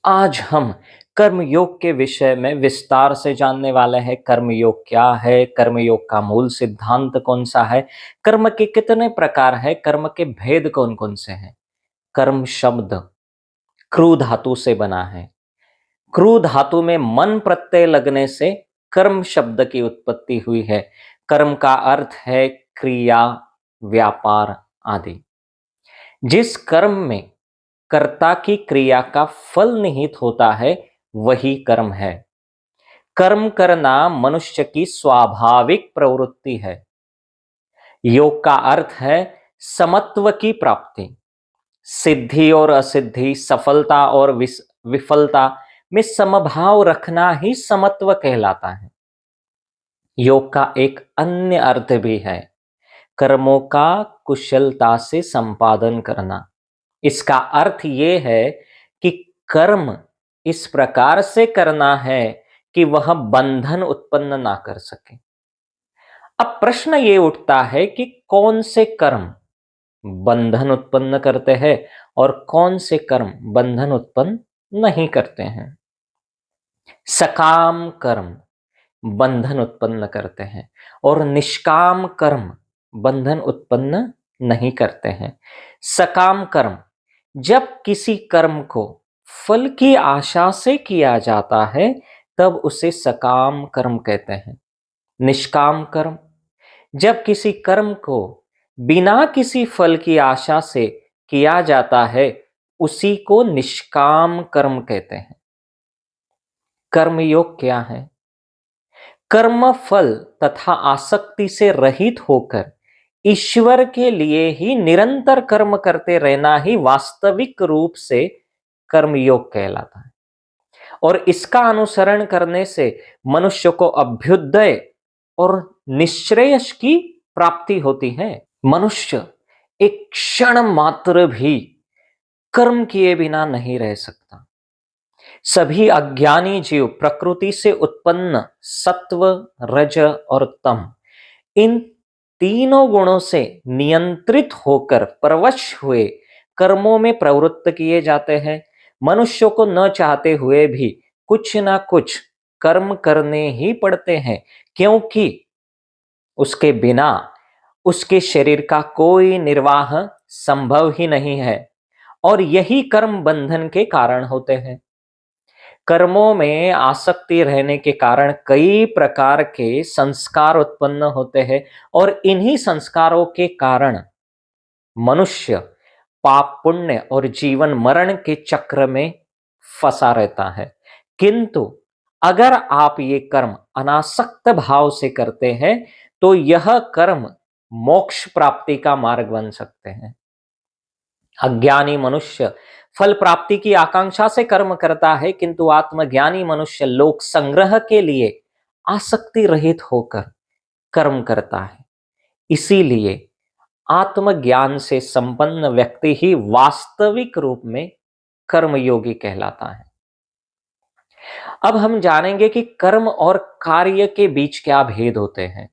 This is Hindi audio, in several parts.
आज हम कर्मयोग के विषय में विस्तार से जानने वाले हैं। कर्मयोग क्या है, कर्मयोग का मूल सिद्धांत कौन सा है, कर्म के कितने प्रकार है, कर्म के भेद कौन कौन से हैं। कर्म शब्द क्रू धातु से बना है। क्रू धातु में मन प्रत्यय लगने से कर्म शब्द की उत्पत्ति हुई है। कर्म का अर्थ है क्रिया, व्यापार आदि। जिस कर्म में कर्ता की क्रिया का फल निहित होता है वही कर्म है। कर्म करना मनुष्य की स्वाभाविक प्रवृत्ति है। योग का अर्थ है समत्व की प्राप्ति। सिद्धि और असिद्धि, सफलता और विफलता में समभाव रखना ही समत्व कहलाता है। योग का एक अन्य अर्थ भी है कर्मों का कुशलता से संपादन करना। इसका अर्थ ये है कि कर्म इस प्रकार से करना है कि वह बंधन उत्पन्न ना कर सके। अब प्रश्न ये उठता है कि कौन से कर्म बंधन उत्पन्न करते हैं और कौन से कर्म बंधन उत्पन्न नहीं करते हैं। सकाम कर्म बंधन उत्पन्न करते हैं और निष्काम कर्म बंधन उत्पन्न नहीं करते हैं। सकाम कर्म जब किसी कर्म को फल की आशा से किया जाता है तब उसे सकाम कर्म कहते हैं। निष्काम कर्म जब किसी कर्म को बिना किसी फल की आशा से किया जाता है उसी को निष्काम कर्म कहते हैं। कर्मयोग क्या है? कर्म फल तथा आसक्ति से रहित होकर ईश्वर के लिए ही निरंतर कर्म करते रहना ही वास्तविक रूप से कर्मयोग कहलाता है। और इसका अनुसरण करने से मनुष्य को अभ्युदय और निश्रेयस की प्राप्ति होती है। मनुष्य एक क्षण मात्र भी कर्म किए बिना नहीं रह सकता। सभी अज्ञानी जीव प्रकृति से उत्पन्न सत्व, रज और तम इन तीनों गुणों से नियंत्रित होकर परवश हुए कर्मों में प्रवृत्त किए जाते हैं। मनुष्य को न चाहते हुए भी कुछ ना कुछ कर्म करने ही पड़ते हैं, क्योंकि उसके बिना उसके शरीर का कोई निर्वाह संभव ही नहीं है और यही कर्म बंधन के कारण होते हैं। कर्मों में आसक्ति रहने के कारण कई प्रकार के संस्कार उत्पन्न होते हैं और इन्हीं संस्कारों के कारण मनुष्य पाप पुण्य और जीवन मरण के चक्र में फंसा रहता है। किंतु अगर आप ये कर्म अनासक्त भाव से करते हैं तो यह कर्म मोक्ष प्राप्ति का मार्ग बन सकते हैं। अज्ञानी मनुष्य फल प्राप्ति की आकांक्षा से कर्म करता है, किंतु आत्मज्ञानी मनुष्य लोक संग्रह के लिए आसक्ति रहित होकर कर्म करता है। इसीलिए आत्मज्ञान से संपन्न व्यक्ति ही वास्तविक रूप में कर्मयोगी कहलाता है। अब हम जानेंगे कि कर्म और कार्य के बीच क्या भेद होते हैं।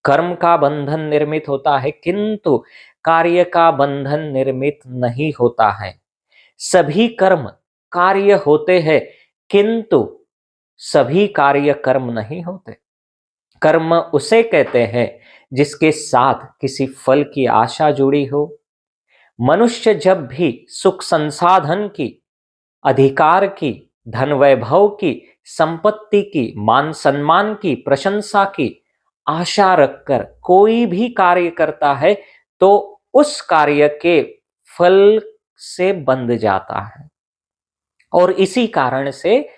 कर्म का बंधन निर्मित होता है, किंतु कार्य का बंधन निर्मित नहीं होता है। सभी कर्म कार्य होते हैं, किंतु सभी कार्य कर्म नहीं होते। कर्म उसे कहते हैं जिसके साथ किसी फल की आशा जुड़ी हो। मनुष्य जब भी सुख संसाधन की, अधिकार की, धन वैभव की, संपत्ति की, मान सम्मान की, प्रशंसा की आशा रखकर कोई भी कार्य करता है तो उस कार्य के फल से बंध जाता है और इसी कारण से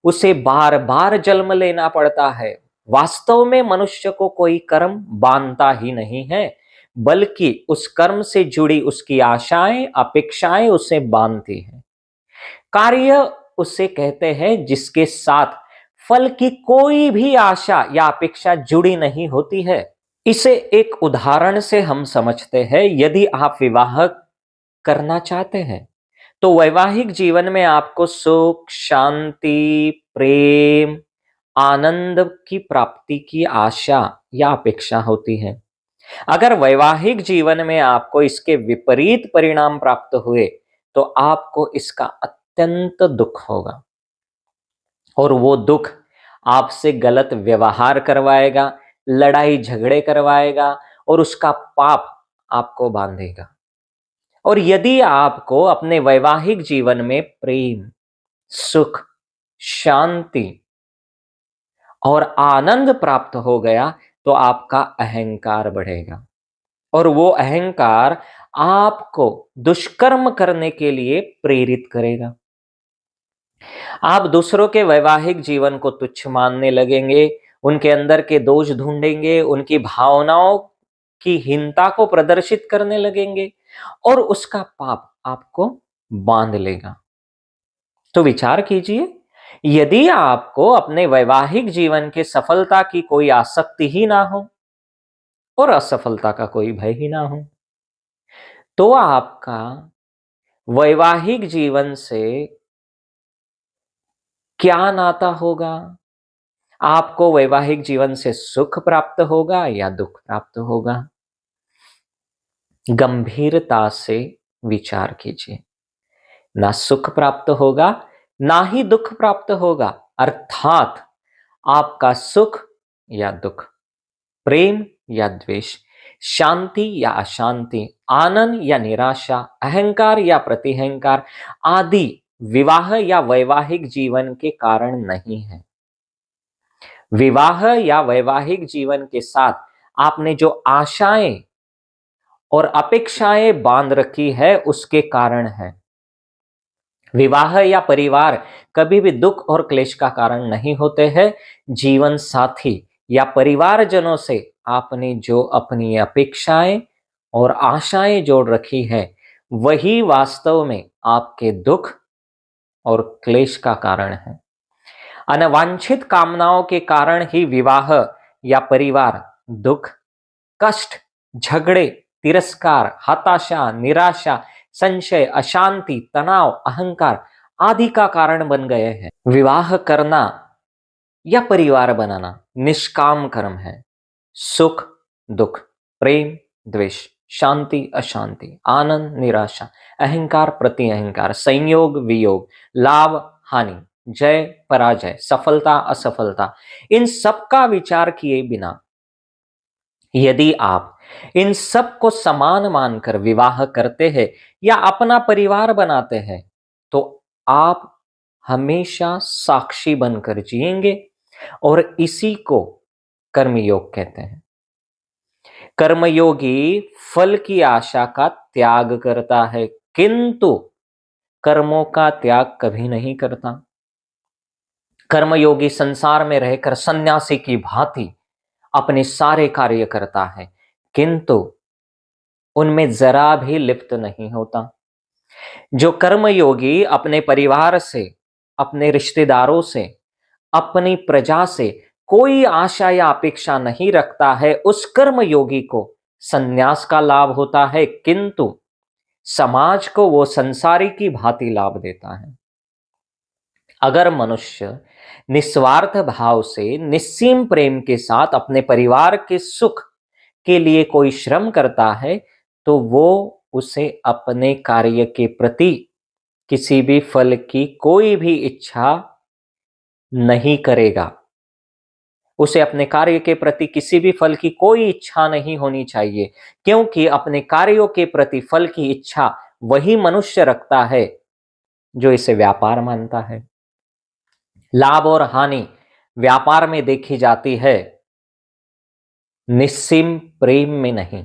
उसे बार बार जन्म लेना पड़ता है। वास्तव में मनुष्य को कोई कर्म बांधता ही नहीं है, बल्कि उस कर्म से जुड़ी उसकी आशाएं, अपेक्षाएं उसे बांधती हैं। कार्य उसे कहते हैं जिसके साथ फल की कोई भी आशा या अपेक्षा जुड़ी नहीं होती है। इसे एक उदाहरण से हम समझते हैं। यदि आप विवाह करना चाहते हैं तो वैवाहिक जीवन में आपको सुख, शांति, प्रेम, आनंद की प्राप्ति की आशा या अपेक्षा होती है। अगर वैवाहिक जीवन में आपको इसके विपरीत परिणाम प्राप्त हुए तो आपको इसका अत्यंत दुख होगा, और वो दुख आपसे गलत व्यवहार करवाएगा, लड़ाई झगड़े करवाएगा, और उसका पाप आपको बांधेगा। और यदि आपको अपने वैवाहिक जीवन में प्रेम, सुख, शांति और आनंद प्राप्त हो गया, तो आपका अहंकार बढ़ेगा, और वो अहंकार आपको दुष्कर्म करने के लिए प्रेरित करेगा। आप दूसरों के वैवाहिक जीवन को तुच्छ मानने लगेंगे, उनके अंदर के दोष ढूंढेंगे, उनकी भावनाओं की हीनता को प्रदर्शित करने लगेंगे, और उसका पाप आपको बांध लेगा। तो विचार कीजिए, यदि आपको अपने वैवाहिक जीवन के सफलता की कोई आसक्ति ही ना हो और असफलता का कोई भय ही ना हो, तो आपका वैवाहिक जीवन से क्या नाता होगा? आपको वैवाहिक जीवन से सुख प्राप्त होगा या दुख प्राप्त होगा? गंभीरता से विचार कीजिए। ना सुख प्राप्त होगा, ना ही दुख प्राप्त होगा, अर्थात आपका सुख या दुख, प्रेम या द्वेष, शांति या अशांति, आनंद या निराशा, अहंकार या प्रतिहंकार आदि विवाह या वैवाहिक जीवन के कारण नहीं है। विवाह या वैवाहिक जीवन के साथ आपने जो आशाएं और अपेक्षाएं बांध रखी है, उसके कारण है। विवाह या परिवार कभी भी दुख और क्लेश का कारण नहीं होते हैं। जीवन साथी या परिवारजनों से आपने जो अपनी अपेक्षाएं और आशाएं जोड़ रखी है, वही वास्तव में आपके दुख और क्लेश का कारण है। अनवांछित कामनाओं के कारण ही विवाह या परिवार दुख, कष्ट, झगड़े, तिरस्कार, हताशा, निराशा, संशय, अशांति, तनाव, अहंकार आदि का कारण बन गए हैं। विवाह करना या परिवार बनाना निष्काम कर्म है। सुख, दुख, प्रेम, द्वेष, शांति, अशांति, आनंद, निराशा, अहंकार, प्रति अहंकार, संयोग, वियोग, लाभ, हानि, जय, पराजय, सफलता, असफलता, इन सब का विचार किए बिना यदि आप इन सब को समान मानकर विवाह करते हैं या अपना परिवार बनाते हैं, तो आप हमेशा साक्षी बनकर जिएंगे, और इसी को कर्मयोग कहते हैं। कर्मयोगी फल की आशा का त्याग करता है, किंतु कर्मों का त्याग कभी नहीं करता। कर्मयोगी संसार में रहकर सन्यासी की भांति अपने सारे कार्य करता है, किंतु उनमें जरा भी लिप्त नहीं होता। जो कर्मयोगी अपने परिवार से, अपने रिश्तेदारों से, अपनी प्रजा से कोई आशा या अपेक्षा नहीं रखता है, उस कर्मयोगी को संन्यास का लाभ होता है, किंतु समाज को वो संसारी की भांति लाभ देता है। अगर मनुष्य निस्वार्थ भाव से, निस्सीम प्रेम के साथ अपने परिवार के सुख के लिए कोई श्रम करता है, तो वो उसे अपने कार्य के प्रति किसी भी फल की कोई भी इच्छा नहीं करेगा। उसे अपने कार्य के प्रति किसी भी फल की कोई इच्छा नहीं होनी चाहिए, क्योंकि अपने कार्यों के प्रति फल की इच्छा वही मनुष्य रखता है जो इसे व्यापार मानता है। लाभ और हानि व्यापार में देखी जाती है, निस्सीम प्रेम में नहीं।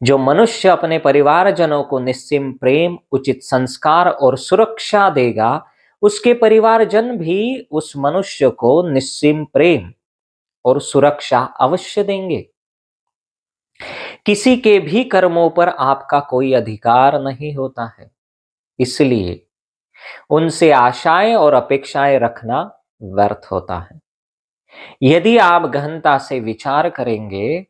जो मनुष्य अपने परिवारजनों को निस्सीम प्रेम, उचित संस्कार और सुरक्षा देगा, उसके परिवारजन भी उस मनुष्य को निस्सीम प्रेम और सुरक्षा अवश्य देंगे। किसी के भी कर्मों पर आपका कोई अधिकार नहीं होता है, इसलिए उनसे आशाएं और अपेक्षाएं रखना व्यर्थ होता है। यदि आप गहनता से विचार करेंगे,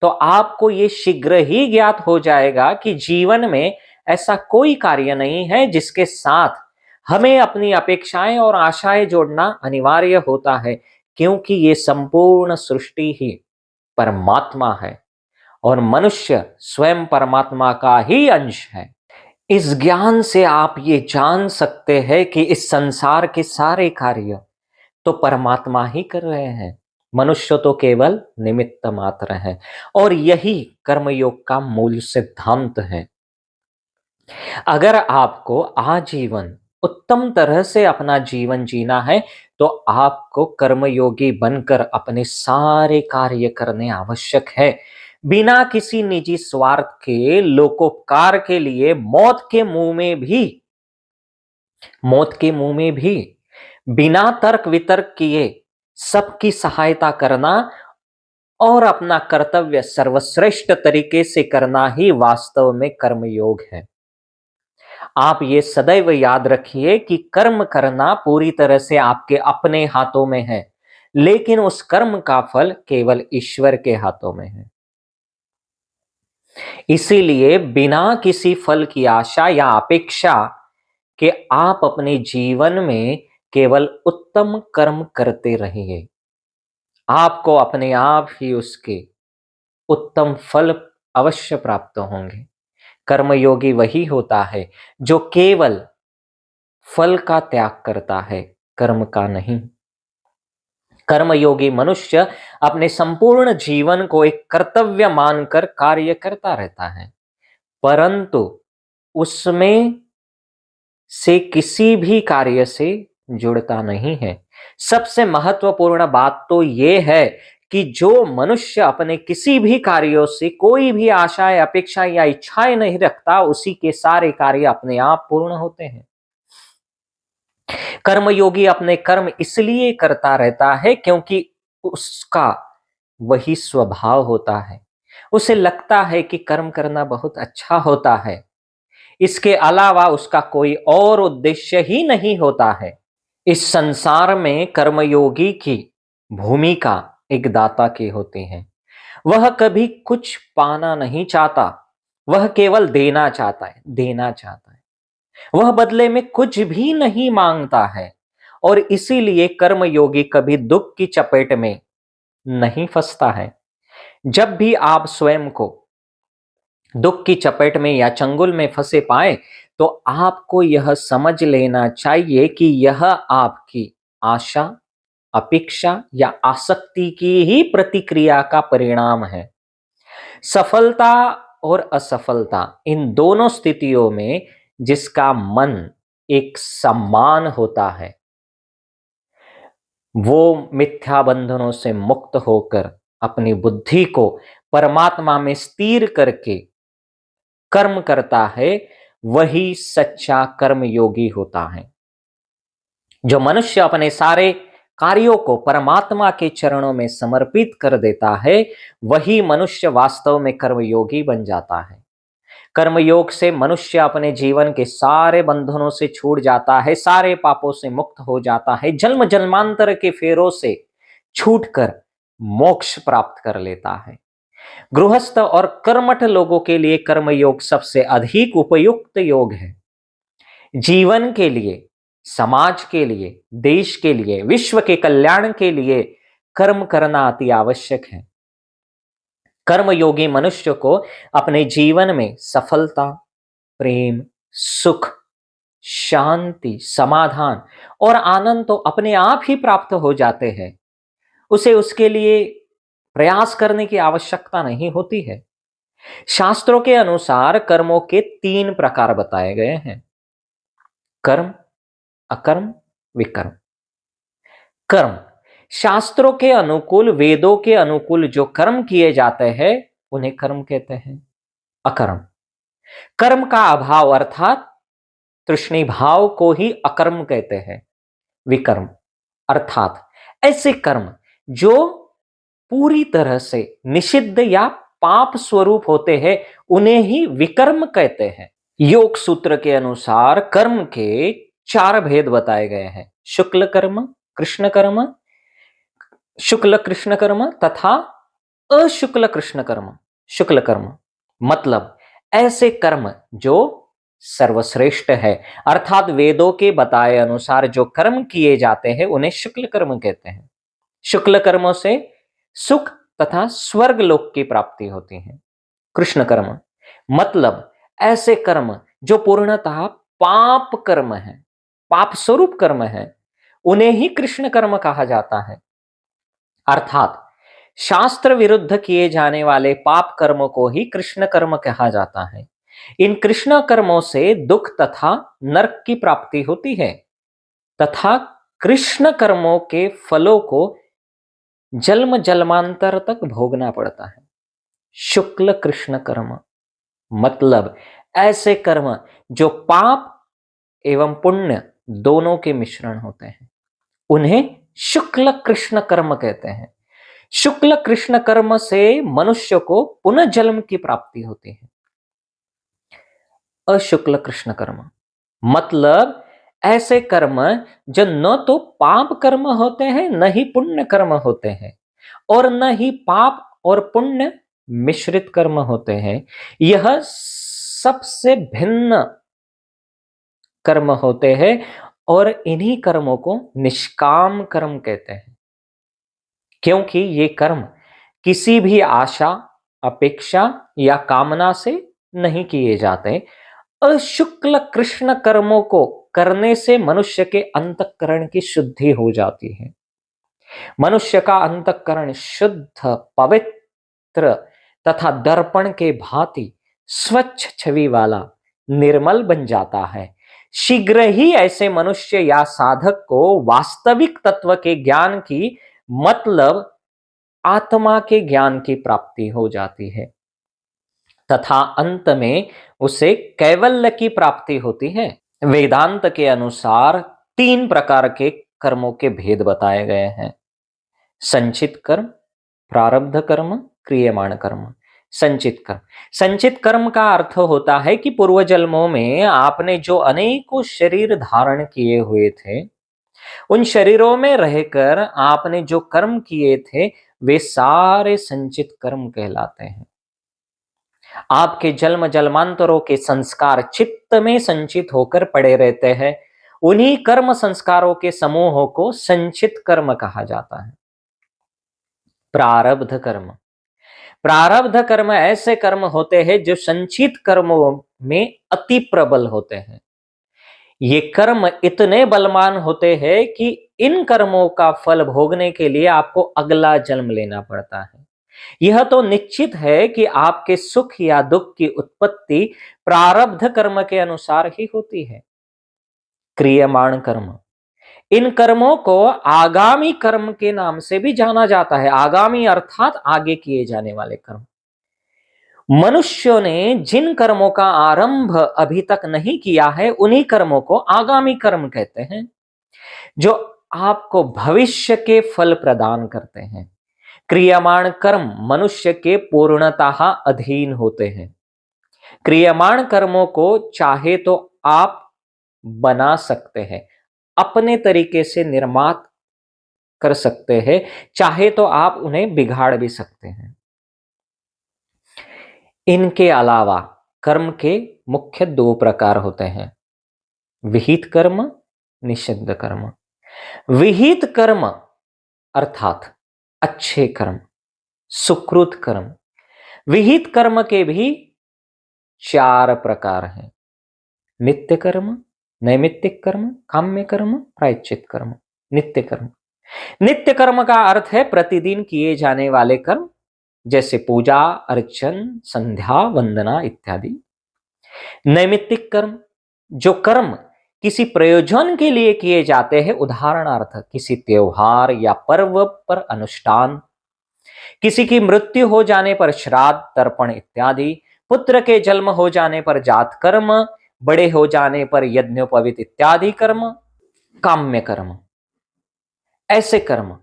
तो आपको ये शीघ्र ही ज्ञात हो जाएगा कि जीवन में ऐसा कोई कार्य नहीं है जिसके साथ हमें अपनी अपेक्षाएं और आशाएं जोड़ना अनिवार्य होता है, क्योंकि ये संपूर्ण सृष्टि ही परमात्मा है और मनुष्य स्वयं परमात्मा का ही अंश है। इस ज्ञान से आप ये जान सकते हैं कि इस संसार के सारे कार्य तो परमात्मा ही कर रहे हैं, मनुष्य तो केवल निमित्त मात्र है। और यही कर्मयोग का मूल सिद्धांत है। अगर आपको आजीवन उत्तम तरह से अपना जीवन जीना है तो आपको कर्मयोगी बनकर अपने सारे कार्य करने आवश्यक है। बिना किसी निजी स्वार्थ के लोकोपकार के लिए मौत के मुंह में भी बिना तर्क वितर्क किए सबकी सहायता करना और अपना कर्तव्य सर्वश्रेष्ठ तरीके से करना ही वास्तव में कर्मयोग है। आप ये सदैव याद रखिए कि कर्म करना पूरी तरह से आपके अपने हाथों में है, लेकिन उस कर्म का फल केवल ईश्वर के हाथों में है। इसीलिए बिना किसी फल की आशा या अपेक्षा के आप अपने जीवन में केवल उत्तम कर्म करते रहिए। आपको अपने आप ही उसके उत्तम फल अवश्य प्राप्त होंगे। कर्मयोगी वही होता है जो केवल फल का त्याग करता है, कर्म का नहीं। कर्मयोगी मनुष्य अपने संपूर्ण जीवन को एक कर्तव्य मानकर कार्य करता रहता है, परंतु उसमें से किसी भी कार्य से जुड़ता नहीं है। सबसे महत्वपूर्ण बात तो यह है कि जो मनुष्य अपने किसी भी कार्यों से कोई भी आशाएं, अपेक्षा या इच्छाएं नहीं रखता, उसी के सारे कार्य अपने आप पूर्ण होते हैं। कर्मयोगी अपने कर्म इसलिए करता रहता है क्योंकि उसका वही स्वभाव होता है। उसे लगता है कि कर्म करना बहुत अच्छा होता है, इसके अलावा उसका कोई और उद्देश्य ही नहीं होता है। इस संसार में कर्मयोगी की भूमिका एक दाता की होती है। वह कभी कुछ पाना नहीं चाहता, वह केवल देना चाहता है। वह बदले में कुछ भी नहीं मांगता है, और इसीलिए कर्मयोगी कभी दुख की चपेट में नहीं फंसता है। जब भी आप स्वयं को दुख की चपेट में या चंगुल में फंसे पाए तो आपको यह समझ लेना चाहिए कि यह आपकी आशा, अपेक्षा या आसक्ति की ही प्रतिक्रिया का परिणाम है। सफलता और असफलता इन दोनों स्थितियों में जिसका मन एक समान होता है, वो मिथ्या बंधनों से मुक्त होकर अपनी बुद्धि को परमात्मा में स्थिर करके कर्म करता है, वही सच्चा कर्मयोगी होता है। जो मनुष्य अपने सारे कार्यों को परमात्मा के चरणों में समर्पित कर देता है, वही मनुष्य वास्तव में कर्मयोगी बन जाता है। कर्मयोग से मनुष्य अपने जीवन के सारे बंधनों से छूट जाता है, सारे पापों से मुक्त हो जाता है, जन्म जन्मांतर के फेरों से छूटकर मोक्ष प्राप्त कर लेता है। गृहस्थ और कर्मठ लोगों के लिए कर्मयोग सबसे अधिक उपयुक्त योग है। जीवन के लिए, समाज के लिए, देश के लिए, विश्व के कल्याण के लिए कर्म करना अति आवश्यक है। कर्मयोगी मनुष्य को अपने जीवन में सफलता, प्रेम, सुख, शांति, समाधान और आनंद तो अपने आप ही प्राप्त हो जाते हैं। उसे उसके लिए प्रयास करने की आवश्यकता नहीं होती है। शास्त्रों के अनुसार कर्मों के 3 प्रकार बताए गए हैं: कर्म, अकर्म, विकर्म। कर्म, शास्त्रों के अनुकूल, वेदों के अनुकूल जो कर्म किए जाते हैं उन्हें कर्म कहते हैं। अकर्म, कर्म का अभाव अर्थात तृष्णि भाव को ही अकर्म कहते हैं। विकर्म, अर्थात ऐसे कर्म जो पूरी तरह से निषिद्ध या पाप स्वरूप होते हैं, उन्हें ही विकर्म कहते हैं। योग सूत्र के अनुसार कर्म के 4 भेद बताए गए हैं: शुक्ल कर्म, कृष्ण कर्म, शुक्ल कृष्ण कर्म तथा अशुक्ल कृष्ण कर्म। शुक्ल कर्म मतलब ऐसे कर्म जो सर्वश्रेष्ठ है, अर्थात वेदों के बताए अनुसार जो कर्म किए जाते हैं उन्हें शुक्ल कर्म कहते हैं। शुक्ल कर्मों से सुख तथा स्वर्ग लोक की प्राप्ति होती है। कृष्ण कर्म मतलब ऐसे कर्म जो पूर्णतः पाप कर्म है, पाप स्वरूप कर्म है, उन्हें ही कृष्ण कर्म कहा जाता है। अर्थात शास्त्र विरुद्ध किए जाने वाले पाप कर्मों को ही कृष्ण कर्म कहा जाता है। इन कृष्ण कर्मों से दुख तथा नरक की प्राप्ति होती है तथा कृष्ण कर्मों के फलों को जन्म जन्मांतर तक भोगना पड़ता है। शुक्ल कृष्ण कर्म मतलब ऐसे कर्म जो पाप एवं पुण्य दोनों के मिश्रण होते हैं, उन्हें शुक्ल कृष्ण कर्म कहते हैं। शुक्ल कृष्ण कर्म से मनुष्य को पुनः जन्म की प्राप्ति होती है। अशुक्ल कृष्ण कर्म मतलब ऐसे कर्म जो न तो पाप कर्म होते हैं, न ही पुण्य कर्म होते हैं, और न ही पाप और पुण्य मिश्रित कर्म होते हैं। यह सबसे भिन्न कर्म होते हैं और इन्हीं कर्मों को निष्काम कर्म कहते हैं, क्योंकि ये कर्म किसी भी आशा, अपेक्षा या कामना से नहीं किए जाते। अशुक्ल कृष्ण कर्मों को करने से मनुष्य के अंतःकरण की शुद्धि हो जाती है। मनुष्य का अंतःकरण शुद्ध, पवित्र तथा दर्पण के भांति स्वच्छ छवि वाला निर्मल बन जाता है। शीघ्र ही ऐसे मनुष्य या साधक को वास्तविक तत्व के ज्ञान की मतलब आत्मा के ज्ञान की प्राप्ति हो जाती है तथा अंत में उसे कैवल्य की प्राप्ति होती है। वेदांत के अनुसार 3 प्रकार के कर्मों के भेद बताए गए हैं: संचित कर्म, प्रारब्ध कर्म, क्रियमाण कर्म। संचित कर्म का अर्थ होता है कि पूर्व जन्मों में आपने जो अनेकों शरीर धारण किए हुए थे, उन शरीरों में रहकर आपने जो कर्म किए थे वे सारे संचित कर्म कहलाते हैं। आपके जन्म जन्मांतरों के संस्कार चित्त में संचित होकर पड़े रहते हैं। उन्हीं कर्म संस्कारों के समूहों को संचित कर्म कहा जाता है। प्रारब्ध कर्म प्रारब्ध कर्म ऐसे कर्म होते हैं जो संचित कर्मों में अति प्रबल होते हैं। ये कर्म इतने बलवान होते हैं कि इन कर्मों का फल भोगने के लिए आपको अगला जन्म लेना पड़ता है। यह तो निश्चित है कि आपके सुख या दुख की उत्पत्ति प्रारब्ध कर्म के अनुसार ही होती है। क्रियमाण कर्म इन कर्मों को आगामी कर्म के नाम से भी जाना जाता है। आगामी अर्थात आगे किए जाने वाले कर्म। मनुष्यों ने जिन कर्मों का आरंभ अभी तक नहीं किया है, उन्हीं कर्मों को आगामी कर्म कहते हैं, जो आपको भविष्य के फल प्रदान करते हैं। क्रियमाण कर्म मनुष्य के पूर्णतः अधीन होते हैं। क्रियमाण कर्मों को चाहे तो आप बना सकते हैं, अपने तरीके से निर्मात कर सकते हैं, चाहे तो आप उन्हें बिगाड़ भी सकते हैं। इनके अलावा कर्म के मुख्य 2 प्रकार होते हैं: विहित कर्म, निषिद्ध कर्म। विहित कर्म अर्थात अच्छे कर्म, सुकृत कर्म। विहित कर्म के भी 4 प्रकार हैं: नित्य कर्म, नैमित्तिक कर्म, काम्य कर्म, प्रायश्चित कर्म। नित्य कर्म नित्य कर्म का अर्थ है प्रतिदिन किए जाने वाले कर्म, जैसे पूजा, अर्चन, संध्या, वंदना इत्यादि। नैमित्तिक कर्म जो कर्म किसी प्रयोजन के लिए किए जाते हैं, उदाहरणार्थ किसी त्योहार या पर्व पर अनुष्ठान, किसी की मृत्यु हो जाने पर श्राद्ध, तर्पण इत्यादि, पुत्र के जन्म हो जाने पर जात कर्म, बड़े हो जाने पर यज्ञोपवीत इत्यादि कर्म। काम्य कर्म ऐसे कर्म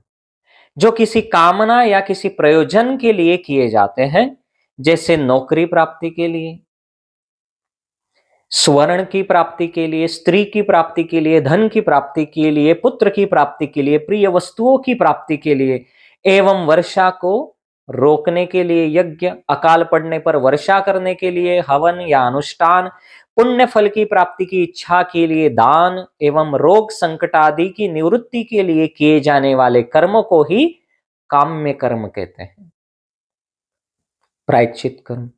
जो किसी कामना या किसी प्रयोजन के लिए किए जाते हैं, जैसे नौकरी प्राप्ति के लिए, स्वर्ण की प्राप्ति के लिए, स्त्री की प्राप्ति के लिए, धन की प्राप्ति के लिए, पुत्र की प्राप्ति के लिए, प्रिय वस्तुओं की प्राप्ति के लिए, एवं वर्षा को रोकने के लिए यज्ञ, अकाल पड़ने पर वर्षा करने के लिए हवन या अनुष्ठान, पुण्य फल की प्राप्ति की इच्छा के लिए दान, एवं रोग संकट आदि की निवृत्ति के लिए किए जाने वाले कर्मों को ही काम्य कर्म कहते हैं। प्रायश्चित कर्म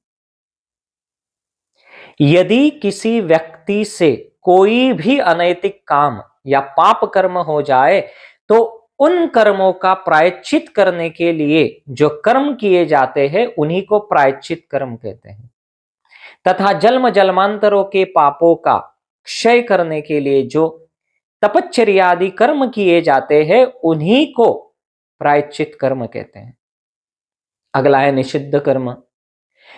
यदि किसी व्यक्ति से कोई भी अनैतिक काम या पाप कर्म हो जाए तो उन कर्मों का प्रायश्चित करने के लिए जो कर्म किए जाते हैं उन्हीं को प्रायश्चित कर्म कहते हैं। तथा जन्म जन्मांतरों के पापों का क्षय करने के लिए जो तपश्चर्या आदि कर्म किए जाते हैं उन्हीं को प्रायश्चित कर्म कहते हैं। अगला है निषिद्ध कर्म।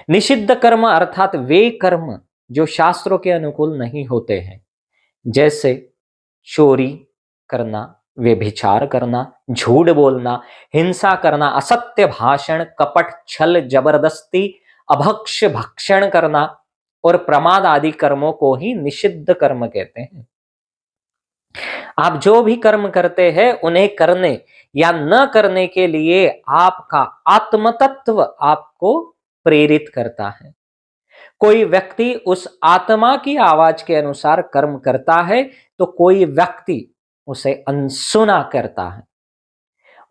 निषिद्ध कर्म अर्थात वे कर्म जो शास्त्रों के अनुकूल नहीं होते हैं, जैसे चोरी करना, व्यभिचार करना, झूठ बोलना, हिंसा करना, असत्य भाषण, कपट, छल, जबरदस्ती, अभक्ष भक्षण करना और प्रमाद आदि कर्मों को ही निषिद्ध कर्म कहते हैं। आप जो भी कर्म करते हैं उन्हें करने या न करने के लिए आपका आत्मतत्व आपको प्रेरित करता है। कोई व्यक्ति उस आत्मा की आवाज के अनुसार कर्म करता है तो कोई व्यक्ति उसे अनसुना करता है।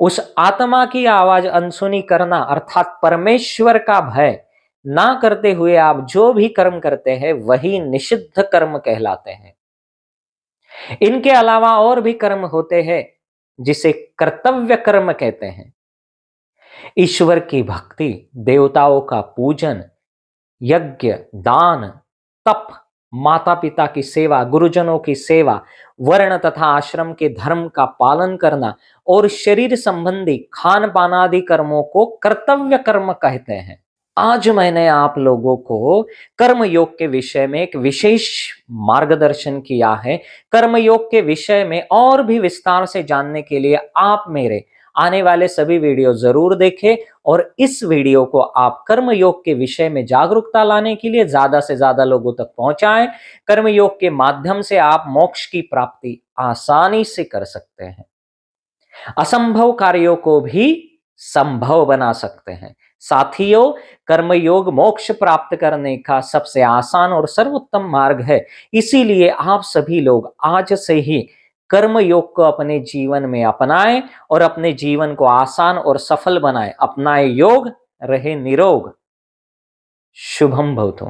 उस आत्मा की आवाज अनसुनी करना अर्थात परमेश्वर का भय ना करते हुए आप जो भी कर्म करते हैं वही निषिद्ध कर्म कहलाते हैं। इनके अलावा और भी कर्म होते हैं जिसे कर्तव्य कर्म कहते हैं। ईश्वर की भक्ति, देवताओं का पूजन, यज्ञ, दान, तप, माता पिता की सेवा, गुरुजनों की सेवा, वर्ण तथा आश्रम के धर्म का पालन करना और शरीर संबंधी खान पान आदि कर्मों को कर्तव्य कर्म कहते हैं। आज मैंने आप लोगों को कर्म योग के विषय में एक विशेष मार्गदर्शन किया है। कर्म योग के विषय में और भी विस्तार से जानने के लिए आप मेरे आने वाले सभी वीडियो जरूर देखें और इस वीडियो को आप कर्म योग के विषय में जागरूकता लाने के लिए ज्यादा से ज्यादा लोगों तक पहुंचाएं। कर्म योग के माध्यम से आप मोक्ष की प्राप्ति आसानी से कर सकते हैं, असंभव कार्यों को भी संभव बना सकते हैं। साथियों, कर्मयोग मोक्ष प्राप्त करने का सबसे आसान और सर्वोत्तम मार्ग है। इसीलिए आप सभी लोग आज से ही कर्म योग को अपने जीवन में अपनाएं और अपने जीवन को आसान और सफल बनाएं। अपनाएं योग, रहे निरोग। शुभम भवतु।